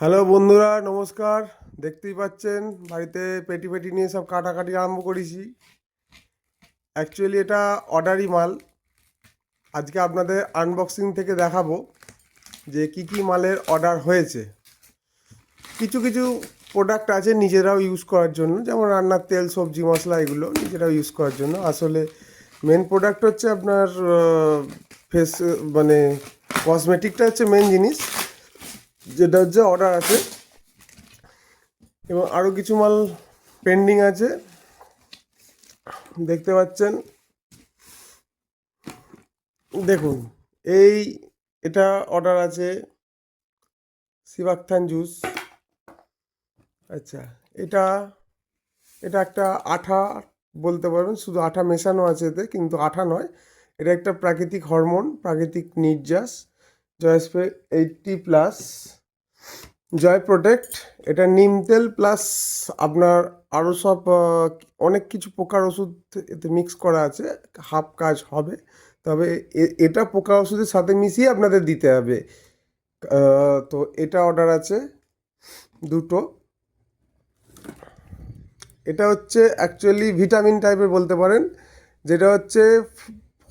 Hello বন্ধুরা, নমস্কার। দেখতেই পাচ্ছেন বাড়িতে পেটি পেটি নিয়ে সব কাটাকাটি আরম্ভ করেছি। অ্যাকচুয়ালি এটা অর্ডারি মাল। আজকে আপনাদের আনবক্সিং থেকে দেখাবো যে কি কি মালের অর্ডার হয়েছে। কিছু কিছু প্রোডাক্ট আছে নিজেরাও ইউজ করার জন্য, যেমন রান্নার তেল, সবজি মশলা, এগুলো নিজেরাও ইউজ করার জন্য। আসলে মেন প্রোডাক্ট হচ্ছে আপনার ফেস, মানে কসমেটিকটা হচ্ছে মেন জিনিস, যেটা হচ্ছে অর্ডার আছে। এবং আরও কিছু মাল পেন্ডিং আছে, দেখতে পাচ্ছেন। দেখুন, এই এটা অর্ডার আছে সিবাকথান জুস। আচ্ছা, এটা এটা একটা আঠা বলতে পারবেন, শুধু আঠা মেশানো আছে এতে, কিন্তু আঠা নয়। এটা একটা প্রাকৃতিক হরমোন, প্রাকৃতিক নির্যাস। জয় স্প্রে 80+, জয় প্রোটেক্ট। এটা নিম তেল প্লাস আপনার আরও সব অনেক কিছু পোকার ওষুধ এতে মিক্স করা আছে। হাফ কাজ হবে, তবে এটা পোকা ওষুধের সাথে মিশিয়ে আপনাদের দিতে হবে। তো এটা অর্ডার আছে দুটো। এটা হচ্ছে অ্যাকচুয়ালি ভিটামিন টাইপের বলতে পারেন, যেটা হচ্ছে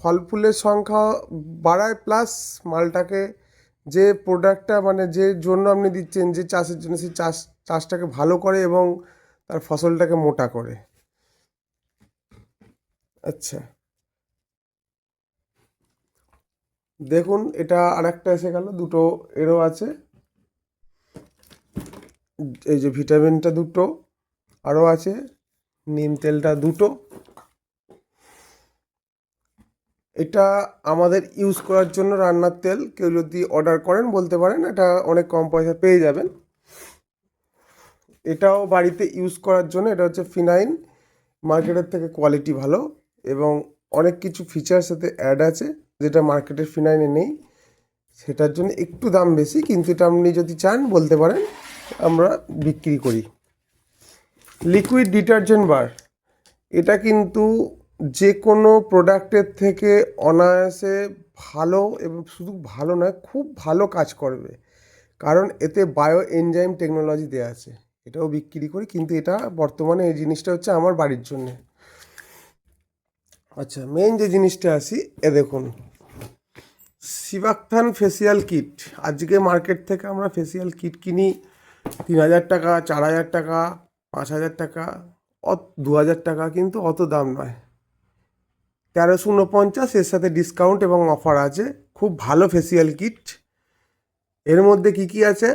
ফল ফুলের সংখ্যা বাড়ায়, প্লাস মালটাকে যে প্রোডাক্টটা মানে যে জন্য আপনি দিচ্ছেন, যে চাষের জন্য, সেই চাষটাকে ভালো করে এবং তার ফসলটাকে মোটা করে। আচ্ছা, দেখুন, এটা আরেকটা এসে গেল, দুটো এরও আছে। এই যে ভিটামিনটা দুটো আরও আছে, নিম তেলটা দুটো। এটা আমাদের ইউজ করার জন্য রান্নার তেল। কেউ যদি অর্ডার করেন বলতে পারেন, এটা অনেক কম পয়সা পেয়ে যাবেন। এটাও বাড়িতে ইউজ করার জন্য। এটা হচ্ছে ফিনাইন, মার্কেটের থেকে কোয়ালিটি ভালো এবং অনেক কিছু ফিচার্স এতে অ্যাড আছে, যেটা মার্কেটের ফিনাইনে নেই। সেটার জন্য একটু দাম বেশি, কিন্তু এটা আপনি যদি চান বলতে পারেন, আমরা বিক্রি করি। লিকুইড ডিটারজেন্ট বার, এটা কিন্তু যে কোনো প্রোডাক্টের থেকে অনায়াসে ভালো, এবং শুধু ভালো নয়, খুব ভালো কাজ করবে, কারণ এতে বায়ো এনজাইম টেকনোলজি দেওয়া আছে। এটাও বিক্রি করি, কিন্তু এটা বর্তমানে এই জিনিসটা হচ্ছে আমার বাড়ির জন্যে। আচ্ছা, মেন যে জিনিসটা আসি, দেখুন, সিবাকথান ফেসিয়াল কিট। আজকে মার্কেট থেকে আমরা ফেসিয়াল কিট কিনি 3000 টাকা, 4000 টাকা, 5000 টাকা, 2000 টাকা, কিন্তু অত দাম নয়। 1349, এর সাথে ডিসকাউন্ট এবং অফার আছে। খুব ভালো ফেসিয়াল কিট। এর মধ্যে কি কি আছে?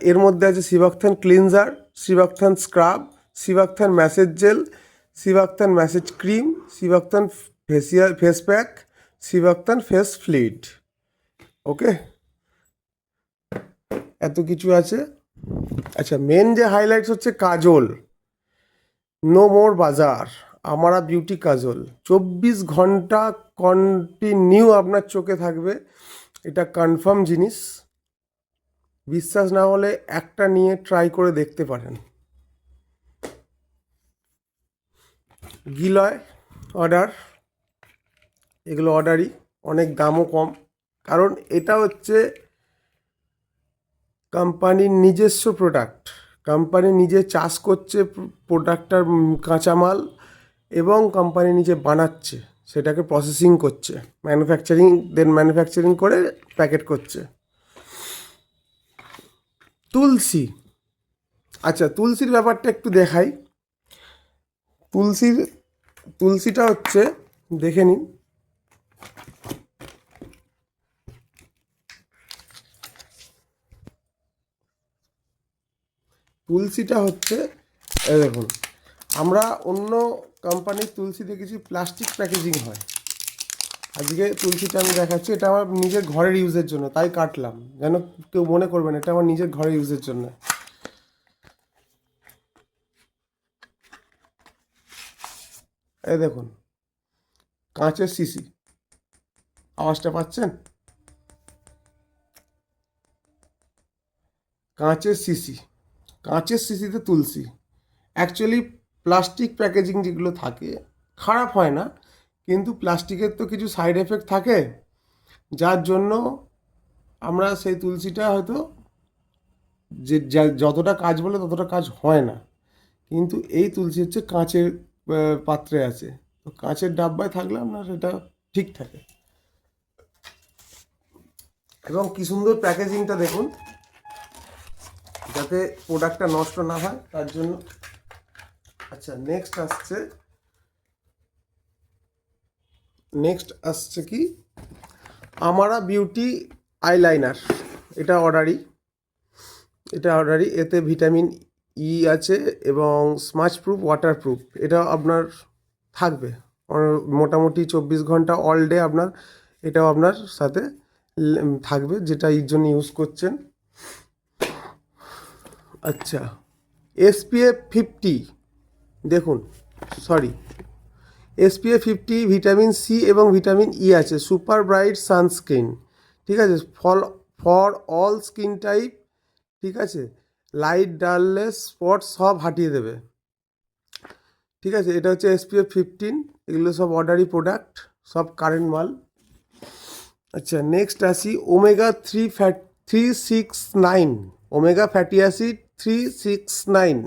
এর মধ্যে আছে সিবাকথান ক্লিনজার, সিবাকথান স্ক্রাব, সিবাকথান ম্যাসেজ জেল, সিবাকথান ম্যাসেজ ক্রিম, সিবাকথান ফেস প্যাক, সিবাকথান ফেস ফ্লুইড। ওকে, এত কিছু আছে। আচ্ছা, মেন যে হাইলাইটস হচ্ছে কাজল। নো মোর বাজার, আমারা বিউটি কাজল 24 ঘন্টা কন্টিনিউ আপনার চোখে থাকবে। এটা কনফার্ম জিনিস। বিশ্বাস না হলে একটা নিয়ে ট্রাই করে দেখতে পারেন। গিলয় অর্ডার, এগুলো অর্ডারই, অনেক দামও কম, কারণ এটা হচ্ছে কোম্পানির নিজস্ব প্রোডাক্ট। কোম্পানি নিজে চাষ করছে প্রোডাক্টটার কাঁচামাল, এবং কোম্পানি নিজে বানাচ্ছে, সেটাকে প্রসেসিং করছে, ম্যানুফ্যাকচারিং করে প্যাকেট করছে। তুলসী, আচ্ছা, তুলসীর ব্যাপারটা একটু দেখাই। তুলসীর তুলসীটা হচ্ছে, দেখে নিন। তুলসীটা হচ্ছে, দেখুন, আমরা অন্য কোম্পানির তুলসী দেখেছি প্লাস্টিক প্যাকেজিং হয়। আজকে তুলসীটা আমি দেখাচ্ছি, এটা আমার নিজের ঘরের ইউজের জন্য, তাই কাটলাম, যেন কেউ মনে করবেন, এটা আমার নিজের ঘরের ইউজের জন্য। এই দেখুন, কাঁচের শিশি, আওয়াজটা পাচ্ছেন? কাঁচের শিশি, কাঁচের শিশিতে তুলসী। অ্যাকচুয়ালি প্লাস্টিক প্যাকেজিং যেগুলো থাকে খারাপ হয় না, কিন্তু প্লাস্টিকের তো কিছু সাইড এফেক্ট থাকে, যার জন্য আমরা সেই তুলসীটা হয়তো যে যতটা কাজ বলে ততটা কাজ হয় না। কিন্তু এই তুলসী হচ্ছে কাঁচের পাত্রে আছে, তো কাঁচের ডাব্বায় থাকলে আপনার সেটা ঠিক থাকে। এবং কি সুন্দর প্যাকেজিংটা দেখুন, যাতে প্রোডাক্টটা নষ্ট না হয় তার জন্য। আচ্ছা, নেক্সট আসছে কি, আমারা বিউটি আইলাইনার। এটা অর্ডারি এতে ভিটামিন ই আছে এবং স্মাচ প্রুফ, ওয়াটার প্রুফ। এটা আপনার থাকবে মোটামুটি 24 ঘন্টা অল ডে আপনার, এটাও আপনার সাথে থাকবে, যেটা এর জন্য ইউজ করছেন। আচ্ছা, SPF 50, দেখুন, সরি, SPF 50 ভিটামিন সি এবং ভিটামিন ই আছে, সুপার ব্রাইট সানস্ক্রিন, ঠিক আছে, ফর অল স্কিন টাইপ, ঠিক আছে, লাইট ডালনেস স্পট সব হাটিয়ে দেবে, ঠিক আছে। এটা হচ্ছে SPF 15, এগুলো সব অর্ডারি প্রোডাক্ট, সব কারেন্ট মাল। আচ্ছা, নেক্সট আসি Omega 3 ওমেগা ফ্যাটি অ্যাসিড 369,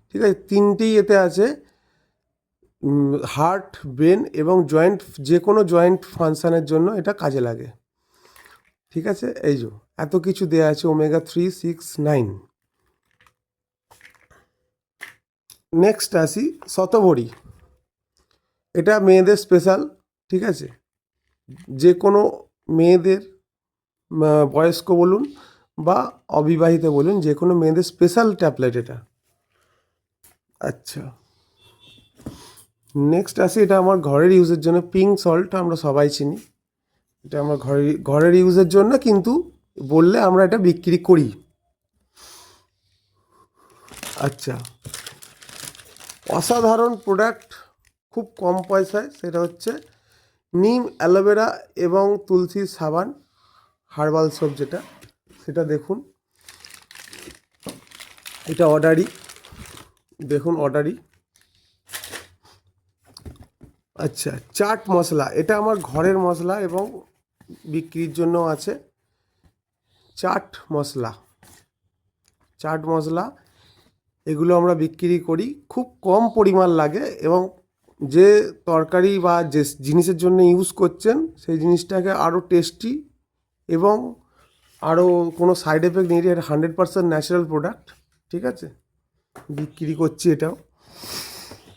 ঠিক আছে, তিনটেই এতে আছে। হার্ট, ব্রেন এবং জয়েন্ট, যে কোনো জয়েন্ট ফাংশানের জন্য এটা কাজে লাগে, ঠিক আছে। এই যে এত কিছু দেওয়া আছে Omega 369। নেক্সট আসি শতভরি, এটা মেয়েদের স্পেশাল, ঠিক আছে, যে কোনো মেয়েদের, বয়স্ক বলুন বা অবিবাহিত বলুন, যে কোনো মেয়েদের স্পেশাল ট্যাবলেট এটা। আচ্ছা, নেক্সট আসি, এটা আমার ঘরের ইউজের জন্য, পিঙ্ক সল্ট, আমরা সবাই চিনি, এটা আমার ঘরের ইউজের জন্য, কিন্তু বললে আমরা এটা বিক্রি করি। আচ্ছা, অসাধারণ প্রোডাক্ট, খুব কম পয়সায়, সেটা হচ্ছে নিম, অ্যালোভেরা এবং তুলসীর সাবান, হার্বাল সোপ যেটা, সেটা দেখুন, এটা অর্ডারি, দেখুন অর্ডারি। আচ্ছা, চাট মশলা, এটা আমার ঘরের মশলা এবং বিক্রির জন্য আছে। চাট মশলা, এগুলো আমরা বিক্রি করি, খুব কম পরিমাণ লাগে, এবং যে তরকারি বা যে জিনিসের জন্য ইউজ করছেন সেই জিনিসটাকে আরও টেস্টি এবং আরও কোনো সাইড এফেক্ট নেই, এটা 100% ন্যাচারাল প্রোডাক্ট, ঠিক আছে, বিক্রি করছি এটাও।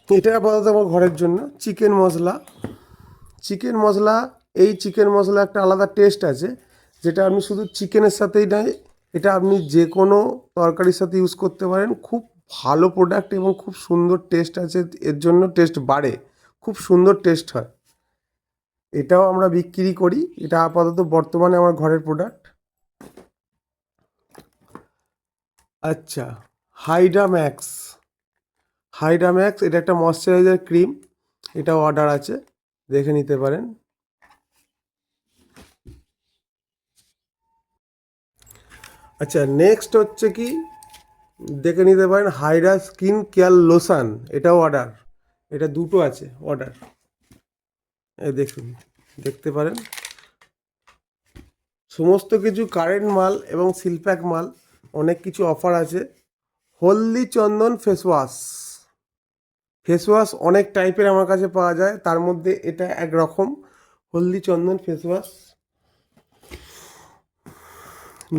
এটা আপাতত আমার ঘরের জন্য। চিকেন মশলা, এই চিকেন মশলা একটা আলাদা টেস্ট আছে, যেটা আপনি শুধু চিকেনের সাথেই নয়, এটা আপনি যে কোনো তরকারির সাথে ইউজ করতে পারেন। খুব ভালো প্রোডাক্ট এবং খুব সুন্দর টেস্ট আছে, এর জন্য টেস্ট বাড়ে, খুব সুন্দর টেস্ট হয়, এটাও আমরা বিক্রি করি। এটা আপাতত বর্তমানে আমার ঘরের প্রোডাক্ট। আচ্ছা, হাইড্রাম্যাক্স, এটা একটা ময়শ্চারাইজার ক্রিম, এটাও অর্ডার আছে, দেখে নিতে পারেন। আচ্ছা, নেক্সট হচ্ছে কি, দেখে নিতে পারেন হাইড্রা স্কিন কেয়ার লোশন, এটাও অর্ডার, এটা দুটো আছে অর্ডার, এই দেখুন, দেখতে পারেন। সমস্ত কিছু কারেন্ট মাল এবং সিলপ্যাক মাল, অনেক কিছু অফার আছে। হলদি চন্দন ফেস ওয়াশ অনেক টাইপের আমার কাছে পাওয়া যায়, তার মধ্যে এটা একরকম, হলদি চন্দন ফেস ওয়াশ।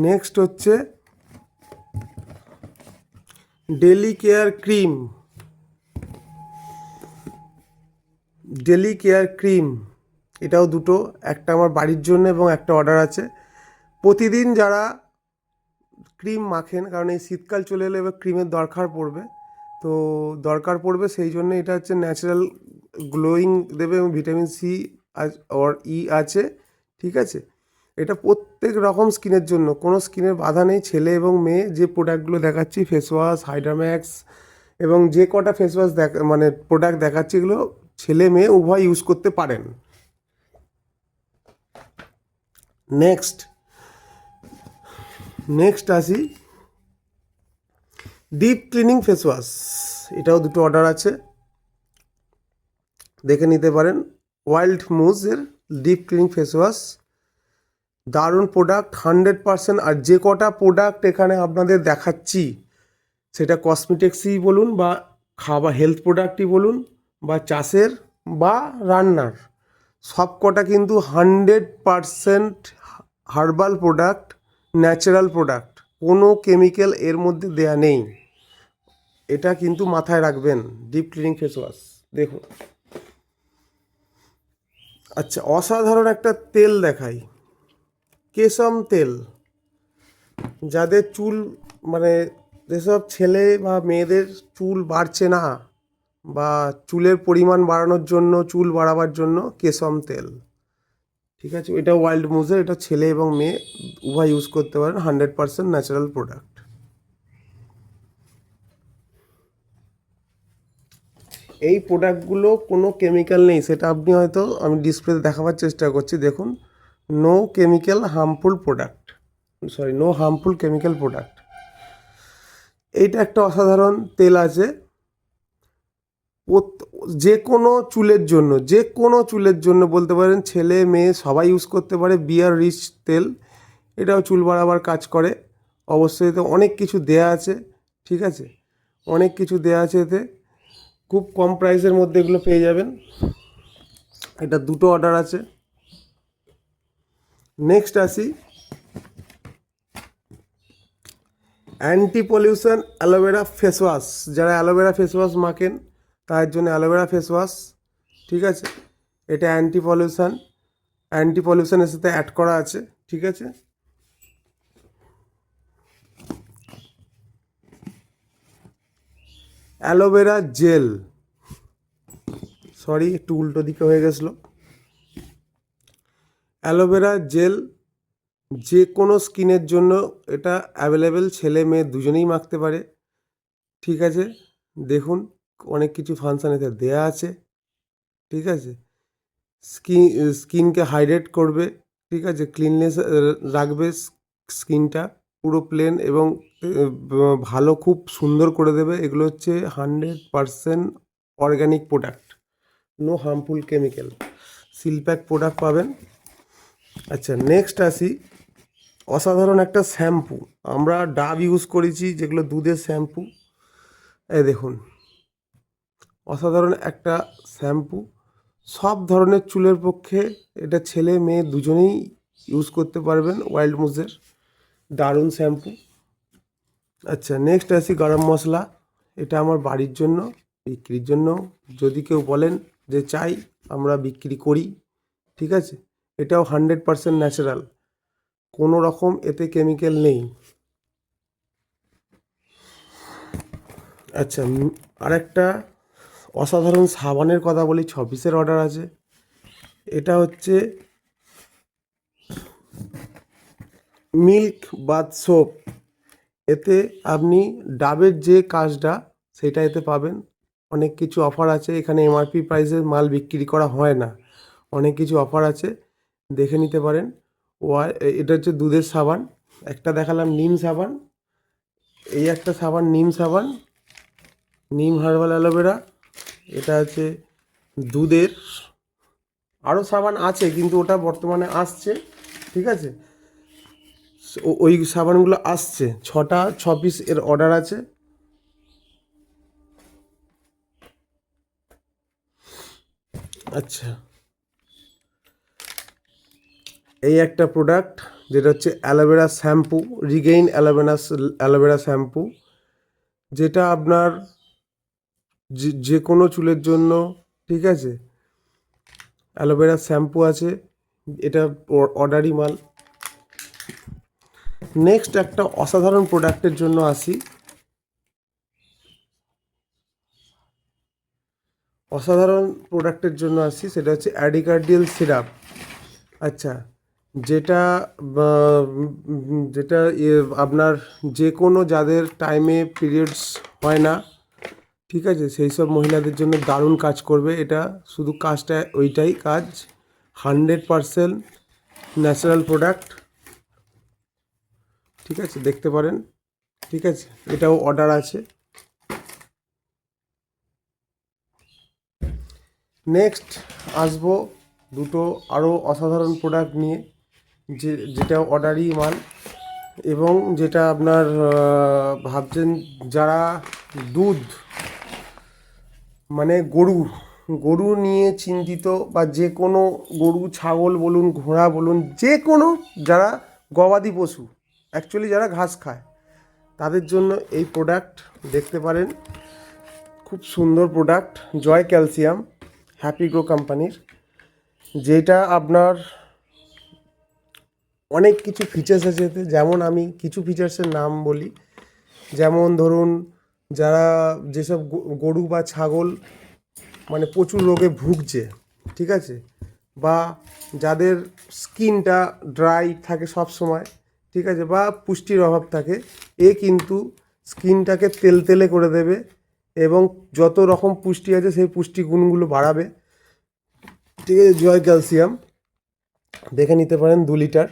নেক্সট হচ্ছে ডেলি কেয়ার ক্রিম, এটাও দুটো, একটা আমার বাড়ির জন্য এবং একটা অর্ডার আছে। প্রতিদিন যারা ক্রিম মাখেন, কারণ এই শীতকাল চলে এলে এবার ক্রিমের দরকার পড়বে, সেই জন্য এটা হচ্ছে ন্যাচারাল গ্লোয়িং দেবে এবং ভিটামিন সি আর ই আছে, ঠিক আছে। এটা প্রত্যেক রকম স্কিনের জন্য, কোনো স্কিনের বাধা নেই, ছেলে এবং মেয়ে, যে প্রোডাক্টগুলো দেখাচ্ছি, ফেস ওয়াশ, হাইড্রাম্যাক্স এবং যে কটা ফেস ওয়াশ মানে প্রোডাক্ট দেখাচ্ছি, এগুলো ছেলে মেয়ে উভয় ইউজ করতে পারেন। নেক্সট আসি ডিপ ক্লিনিং ফেস ওয়াশ, এটাও দুটো অর্ডার আছে, দেখে নিতে পারেন। ওয়াইল্ড মুজের ডিপ ক্লিনিং ফেস ওয়াশ, দারুণ প্রোডাক্ট 100%। আর যে কটা প্রোডাক্ট এখানে আপনাদের দেখাচ্ছি, সেটা কসমেটিক্সই বলুন বা খাবার হেলথ প্রোডাক্টই বলুন বা চাষের বা রান্নার, সব কটা কিন্তু 100% হার্বাল প্রোডাক্ট, ন্যাচারাল প্রোডাক্ট, কোনো কেমিক্যাল এর মধ্যে দেয়া নেই। এটা কিন্তু মাথায় রাখবেন। ডিপ ক্লিনিং ফেস ওয়াশ দেখুন। আচ্ছা, অসাধারণ একটা তেল দেখাই, কেশম তেল। যাদের চুল মানে যেসব ছেলে বা মেয়েদের চুল বাড়ছে না বা চুলের পরিমাণ বাড়ানোর জন্য, চুল বাড়াবার জন্য কেশম তেল, ঠিক আছে, এটা ওয়াইল্ড মুজের, এটা ছেলে এবং মেয়ে উভয় ইউজ করতে পারেন। 100% ন্যাচারাল প্রোডাক্ট। এই প্রোডাক্টগুলো কোনো কেমিক্যাল নেই, সেটা আপনি হয়তো আমি ডিসপ্লেতে দেখাবার চেষ্টা করছি, দেখুন। No chemical harmful product, sorry, no harmful chemical product. এইটা একটা অসাধারণ তেল আছে যে কোনো চুলের জন্য, যে কোনো চুলের জন্য বলতে পারেন, ছেলে মেয়ে সবাই ইউজ করতে পারে। বিয়ার রিচ তেল, এটাও চুল বাড়াবার কাজ করে। অবশ্যই এতে অনেক কিছু দেয়া আছে, ঠিক আছে, অনেক কিছু দেয়া আছে এতে। খুব কম প্রাইসের মধ্যে এগুলো পেয়ে যাবেন। এটা দুটো অর্ডার আছে। নেক্সট আসি, anti pollution aloe vera face wash. যারা অ্যালোভেরা ফেস ওয়াশ মাখেন তাদের জন্য অ্যালোভেরা ফেস ওয়াশ, ঠিক আছে। এটা অ্যান্টি পলিউশনের সাথে অ্যাড করা আছে, ঠিক আছে। অ্যালোভেরা জেল, সরি একটু উল্টো দিকে হয়ে গেছিলো। অ্যালোভেরা জেল যে কোনো স্কিনের জন্য এটা অ্যাভেলেবেল, ছেলে মেয়ে দুজনেই মাখতে পারে, ঠিক আছে। দেখুন অনেক কিছু ফাংশান এতে দেয়া আছে, ঠিক আছে। স্কিনকে হাইড্রেট করবে, ঠিক আছে, ক্লিননেস রাখবে স্কিনটা, পুরো প্লেন এবং ভালো, খুব সুন্দর করে দেবে। এগুলো হচ্ছে 100% organic product, no harmful chemical, seal pack product পাবেন। আচ্ছা, নেক্সট আসি, অসাধারণ একটা শ্যাম্পু। আমরা ডাব ইউজ করেছি, যেগুলো দুধের শ্যাম্পু। এই দেখুন, অসাধারণ একটা শ্যাম্পু, সব ধরনের চুলের পক্ষে এটা ছেলে মেয়ে দুজনেই ইউজ করতে পারবেন। ওয়াইল্ড মুজের দারুণ শ্যাম্পু। আচ্ছা, নেক্সট আসি গরম মশলা। এটা আমার বাড়ির জন্য, বিক্রির জন্য যদি কেউ বলেন যে চাই, আমরা বিক্রি করি, ঠিক আছে। এটাও 100% ন্যাচারাল, কোনো রকম এতে কেমিক্যাল নেই। আচ্ছা, আরেকটা অসাধারণ সাবানের কথা বলি, 6 পিসের অর্ডার আছে। এটা হচ্ছে মিল্ক বাথ সোপ। এতে আপনি ডাবের যে কাজটা সেটা এতে পাবেন। অনেক কিছু অফার আছে এখানে, এমআরপি প্রাইসের মাল বিক্রি করা হয় না, অনেক কিছু অফার আছে, দেখে নিতে পারেন। এটা হচ্ছে দুধের সাবান। একটা দেখালাম নিম সাবান, এই একটা সাবান নিম সাবান, নিম হার্বাল অ্যালোভেরা। এটা আছে দুধের, আরও সাবান আছে কিন্তু ওটা বর্তমানে আসছে, ঠিক আছে। ওই সাবানগুলো আসছে, 6 পিস এর অর্ডার আছে। আচ্ছা, এই একটা প্রোডাক্ট যেটা হচ্ছে aloe vera shampoo, Regain aloe vera shampoo, যেটা আপনার যে কোনো চুলের জন্য, ঠিক আছে। অ্যালোভেরা শ্যাম্পু আছে, এটা অর্ডারি মাল। নেক্সট একটা অসাধারণ প্রোডাক্টের জন্য আসি, সেটা হচ্ছে অ্যাডিকার্ডিয়াল সিরাপ। আচ্ছা, যেটা যেটা আপনার যে কোনো যাদের টাইমে পিরিয়ডস হয় না, ঠিক আছে, সেই সব মহিলাদের জন্য দারুণ কাজ করবে এটা। শুধু কাজটা ওইটাই কাজ, 100% ন্যাচারাল প্রোডাক্ট, ঠিক আছে, দেখতে পারেন, ঠিক আছে। এটাও অর্ডার আছে। নেক্সট আসবো দুটো আরও অসাধারণ প্রোডাক্ট নিয়ে, যেটা অর্ডারি মাল, এবং যেটা আপনার ভাবছেন যারা দুধ মানে গরু নিয়ে চিন্তিত, বা যে কোনো গরু ছাগল বলুন ঘোড়া বলুন, যে কোনো যারা গবাদি পশু অ্যাকচুয়ালি যারা ঘাস খায়, তাদের জন্য এই প্রোডাক্ট দেখতে পারেন। খুব সুন্দর প্রোডাক্ট, জয় ক্যালসিয়াম, হ্যাপি গ্রো কোম্পানির, যেটা আপনার অনেক কিছু ফিচার্স আছে এতে। যেমন আমি কিছু ফিচার্সের নাম বলি, যেমন ধরুন যারা যেসব গরু বা ছাগল মানে প্রচুর রোগে ভুগছে, ঠিক আছে, বা যাদের স্কিনটা ড্রাই থাকে সব সময়, ঠিক আছে, বা পুষ্টির অভাব থাকে, এ কিন্তু স্কিনটাকে তেলতেলে করে দেবে এবং যত রকম পুষ্টি আছে সেই পুষ্টিগুণগুলো বাড়াবে, ঠিক আছে। জয় ক্যালসিয়াম দেখে নিতে পারেন 2 লিটার।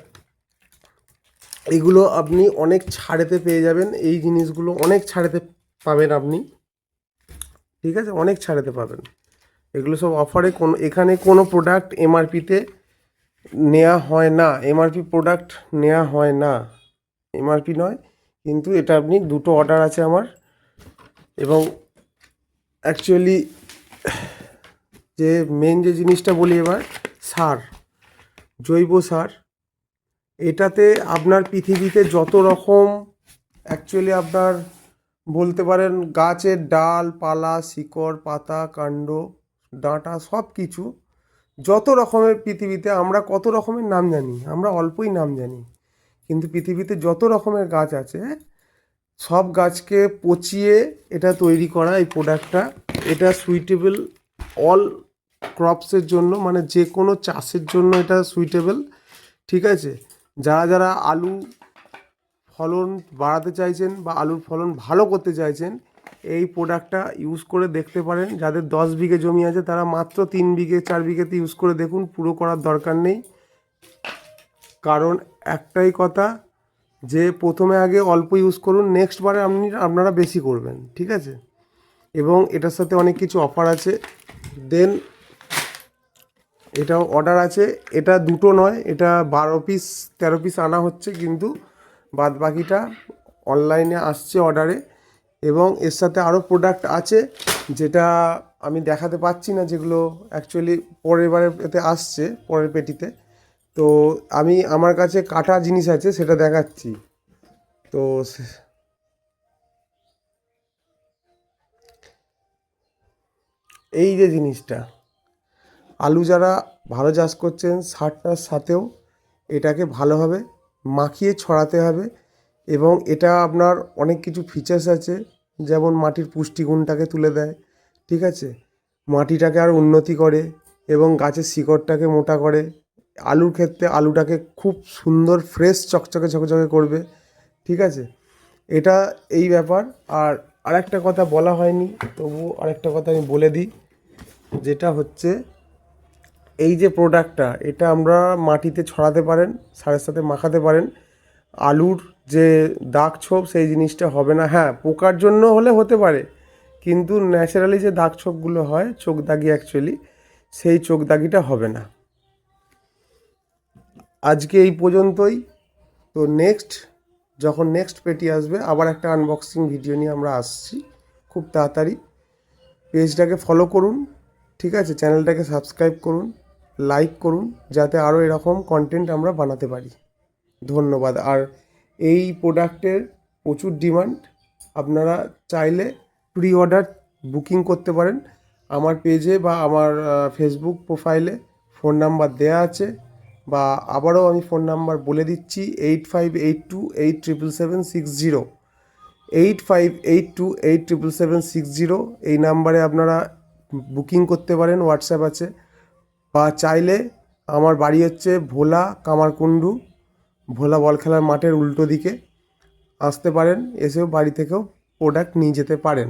এগুলো আপনি অনেক ছাড়েতে পেয়ে যাবেন, এই জিনিসগুলো অনেক ছাড়েতে পাবেন আপনি, ঠিক আছে, অনেক ছাড়েতে পাবেন। এগুলো সব অফারে, এখানে কোনো প্রোডাক্ট এমআরপিতে নেওয়া হয় না, এমআরপি প্রোডাক্ট নেওয়া হয় না, এমআরপি নয়। কিন্তু এটা আপনি 2টো অর্ডার আছে আমার। এবং অ্যাকচুয়ালি যে মেন যে জিনিসটা বলি এবার, সার, জৈব সার, এটাতে আপনার পৃথিবীতে যত রকম অ্যাকচুয়ালি আপনার বলতে পারেন গাছের ডাল পালা শিকড় পাতা কাণ্ড ডাঁটা সব কিছু, যত রকমের পৃথিবীতে, আমরা কত রকমের নাম জানি, আমরা অল্পই নাম জানি, কিন্তু পৃথিবীতে যত রকমের গাছ আছে সব গাছকে পচিয়ে এটা তৈরি করা এই প্রোডাক্টটা। এটা সুইটেবল অল ক্রপসের জন্য, মানে যে কোনো চাষের জন্য এটা সুইটেবল, ঠিক আছে। যারা যারা আলু ফলন বাড়াতে চাইছেন বা আলুর ফলন ভালো করতে চাইছেন, এই প্রোডাক্টটা ইউজ করে দেখতে পারেন। যাদের 10 বিঘে জমি আছে তারা মাত্র 3 বিঘে 4 বিঘেতে ইউজ করে দেখুন, পুরো করার দরকার নেই। কারণ একটাই কথা, যে প্রথমে আগে অল্প ইউজ করুন, নেক্সট বারে আপনারা বেশি করবেন, ঠিক আছে। এবং এটার সাথে অনেক কিছু অফার আছে। দেন এটাও অর্ডার আছে, এটা 2টো নয়, এটা 12 পিস 13 পিস আনা হচ্ছে, কিন্তু বাদ বাকিটা অনলাইনে আসছে অর্ডারে। এবং এর সাথে আরও প্রোডাক্ট আছে যেটা আমি দেখাতে পাচ্ছি না, যেগুলো অ্যাকচুয়ালি পরের বারে এতে আসছে, পরের পেটিতে। তো আমি আমার কাছে কাটা জিনিস আছে সেটা দেখাচ্ছি। তো এই যে জিনিসটা, আলু যারা ভালো চাষ করছেন সারটার সাথেও এটাকে ভালোভাবে মাখিয়ে ছড়াতে হবে। এবং এটা আপনার অনেক কিছু ফিচার্স আছে, যেমন মাটির পুষ্টিগুণটাকে তুলে দেয়, ঠিক আছে, মাটিটাকে আরও উন্নতি করে এবং গাছের শিকড়টাকে মোটা করে। আলুর ক্ষেত্রে আলুটাকে খুব সুন্দর ফ্রেশ চকচকে ঝকঝকে করবে, ঠিক আছে। এটা এই ব্যাপার। আর আরেকটা কথা বলা হয়নি, তবু আরেকটা কথা আমি বলে দিই, যেটা হচ্ছে এই যে প্রোডাক্টটা, এটা আমরা মাটিতে ছড়াতে পারেন, সারের সাথে মাখাতে পারেন। আলুর যে দাগ ছোপ সেই জিনিসটা হবে না। হ্যাঁ, পোকার জন্য হলে হতে পারে, কিন্তু ন্যাচারালি যে দাগ ছোপগুলো হয় চোখ দাগি অ্যাকচুয়ালি, সেই চোখ দাগিটা হবে না। আজকে এই পর্যন্তই। তো যখন নেক্সট পেটি আসবে আবার একটা আনবক্সিং ভিডিও নিয়ে আমরা আসছি খুব তাড়াতাড়ি। পেজটাকে ফলো করুন, ঠিক আছে, চ্যানেলটাকে সাবস্ক্রাইব করুন, লাইক করুন, যাতে আরও এরকম কন্টেন্ট আমরা বানাতে পারি। ধন্যবাদ। আর এই প্রোডাক্টের প্রচুর ডিমান্ড, আপনারা চাইলে প্রি অর্ডার বুকিং করতে পারেন। আমার পেজে বা আমার ফেসবুক প্রোফাইলে ফোন নাম্বার দেয়া আছে, বা আবারও আমি ফোন নাম্বার বলে দিচ্ছি, 8582877760, 8582877760। এই নাম্বারে আপনারা বুকিং করতে পারেন, হোয়াটসঅ্যাপ আছে। বা চাইলে আমার বাড়ি হচ্ছে ভোলা কামারকুণ্ডু, ভোলা বল খেলার মাঠের উল্টো দিকে আসতে পারেন, এসেও বাড়ি থেকেও প্রোডাক্ট নিয়ে যেতে পারেন।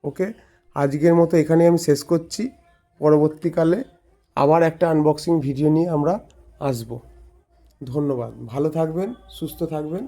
ওকে, আজকের মতো এখানেই আমি শেষ করছি। পরবর্তীকালে আবার একটা আনবক্সিং ভিডিও নিয়ে আমরা আসব। ধন্যবাদ, ভালো থাকবেন, সুস্থ থাকবেন।